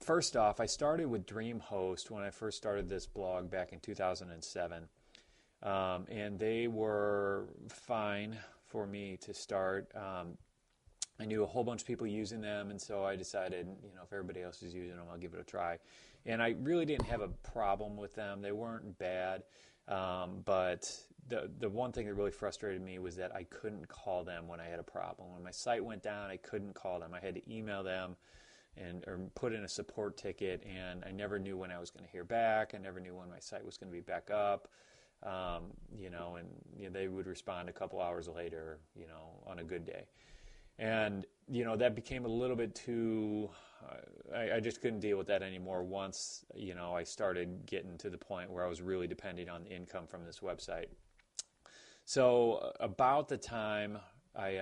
first off, I started with Dreamhost when I first started this blog back in 2007. And they were fine for me to start. I knew a whole bunch of people using them, and so I decided, if everybody else is using them, I'll give it a try. And I really didn't have a problem with them. They weren't bad, but the one thing that really frustrated me was that I couldn't call them when I had a problem. When my site went down, I couldn't call them. I had to email them or put in a support ticket, and I never knew when I was going to hear back. I never knew when my site was going to be back up. And they would respond a couple hours later, on a good day. And, that became a little bit too, I just couldn't deal with that anymore once, I started getting to the point where I was really depending on the income from this website. So about the time I,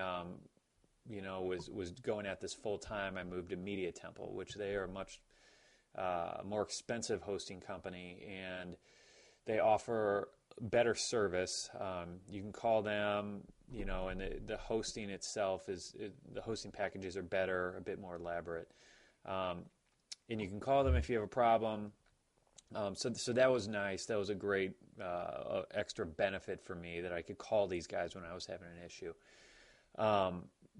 was going at this full time, I moved to Media Temple, which they are a much more expensive hosting company, and they offer better service. You can call them, and the hosting itself the hosting packages are better, a bit more elaborate. And you can call them if you have a problem. So that was nice. That was a great extra benefit for me that I could call these guys when I was having an issue.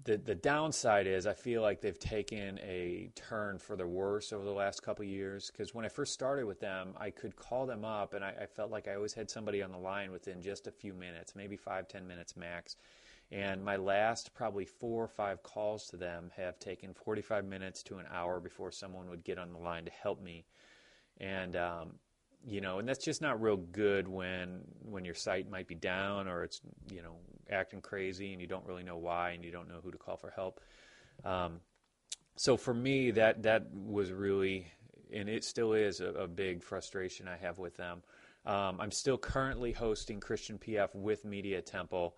The downside is I feel like they've taken a turn for the worse over the last couple of years, because when I first started with them, I could call them up and I felt like I always had somebody on the line within just a few minutes, maybe 5-10 minutes max. And my last probably 4 or 5 calls to them have taken 45 minutes to an hour before someone would get on the line to help me. And and that's just not real good when your site might be down or it's, acting crazy and you don't really know why and you don't know who to call for help. So for me, that was really, and it still is a big frustration I have with them. I'm still currently hosting Christian PF with Media Temple,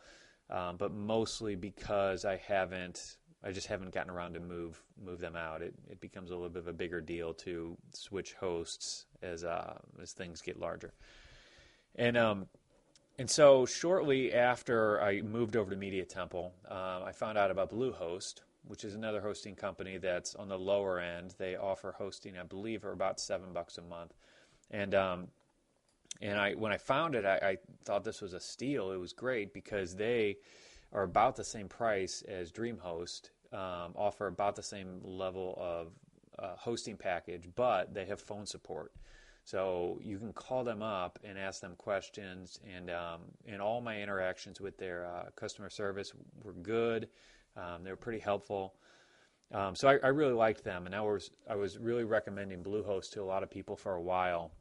but mostly because I just haven't gotten around to move them out. It becomes a little bit of a bigger deal to switch hosts as things get larger. And so shortly after I moved over to Media Temple, I found out about Bluehost, which is another hosting company that's on the lower end. They offer hosting, I believe, for about $7 a month. And when I found it, I thought this was a steal. It was great because they are about the same price as Dreamhost, offer about the same level of hosting package, but they have phone support. So you can call them up and ask them questions, and all my interactions with their customer service were good. They were pretty helpful. So I really liked them, and I was really recommending Bluehost to a lot of people for a while,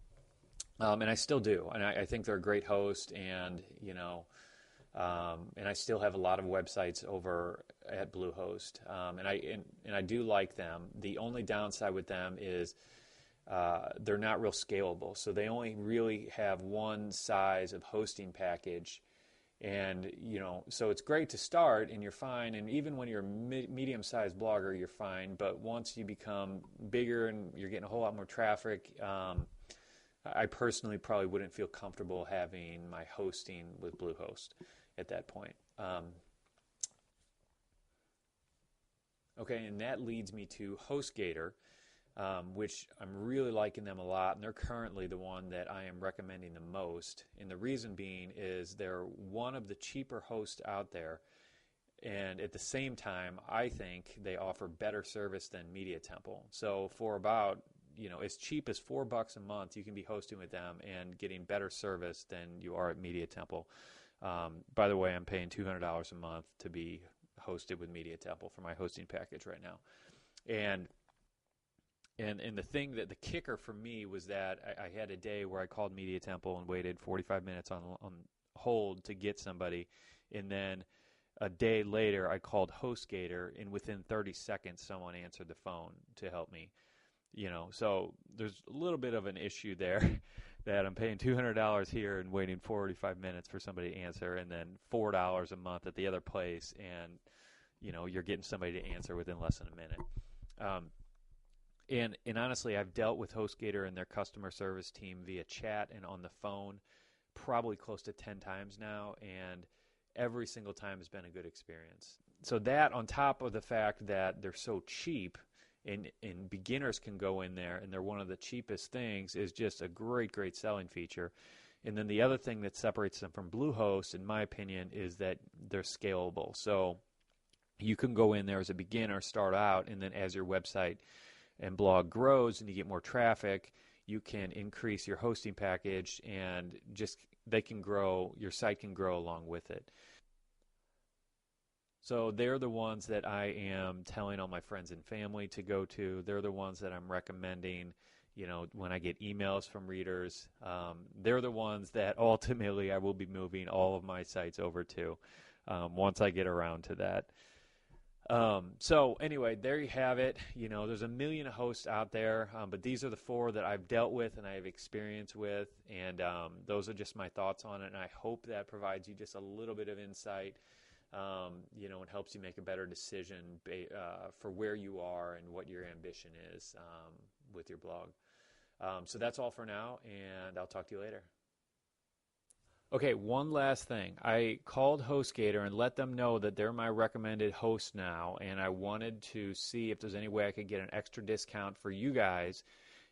and I still do. And I think they're a great host, and and I still have a lot of websites over at Bluehost, and I do like them. The only downside with them is they're not real scalable, so they only really have one size of hosting package, and so it's great to start and you're fine, and even when you're a medium-sized blogger, you're fine. But once you become bigger and you're getting a whole lot more traffic, I personally probably wouldn't feel comfortable having my hosting with Bluehost at that point. Okay, and that leads me to Hostgator, which I'm really liking them a lot, and they're currently the one that I am recommending the most. And the reason being is they're one of the cheaper hosts out there, and at the same time, I think they offer better service than Media Temple. So for about as cheap as $4 a month, you can be hosting with them and getting better service than you are at Media Temple. By the way, I'm paying $200 a month to be hosted with Media Temple for my hosting package right now. And the kicker for me was that I had a day where I called Media Temple and waited 45 minutes on hold to get somebody, and then a day later I called Hostgator, and within 30 seconds someone answered the phone to help me. So there's a little bit of an issue there that I'm paying $200 here and waiting 45 minutes for somebody to answer, and then $4 a month at the other place, and you're getting somebody to answer within less than a minute. And honestly, I've dealt with Hostgator and their customer service team via chat and on the phone probably close to 10 times now, and every single time has been a good experience. So that, on top of the fact that they're so cheap and beginners can go in there, and they're one of the cheapest things, is just a great selling feature. And then the other thing that separates them from Bluehost, in my opinion, is that they're scalable. So you can go in there as a beginner, start out, and then as your website and blog grows and you get more traffic, you can increase your hosting package, and just they can grow, your site can grow along with it. So they're the ones that I am telling all my friends and family to go to. They're the ones that I'm recommending, when I get emails from readers. They're the ones that ultimately I will be moving all of my sites over to once I get around to that. So anyway, there you have it. There's a million hosts out there, but these are the 4 that I've dealt with and I have experience with, and those are just my thoughts on it, and I hope that provides you just a little bit of insight, and helps you make a better decision for where you are and what your ambition is with your blog. So that's all for now, and I'll talk to you later. Okay, one last thing. I called Hostgator and let them know that they're my recommended host now, and I wanted to see if there's any way I could get an extra discount for you guys,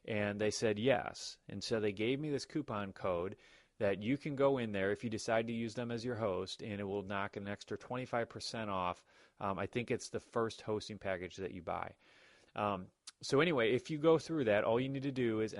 and they said yes. And so they gave me this coupon code that you can go in there if you decide to use them as your host, and it will knock an extra 25% off. I think it's the first hosting package that you buy. So anyway, if you go through that, all you need to do is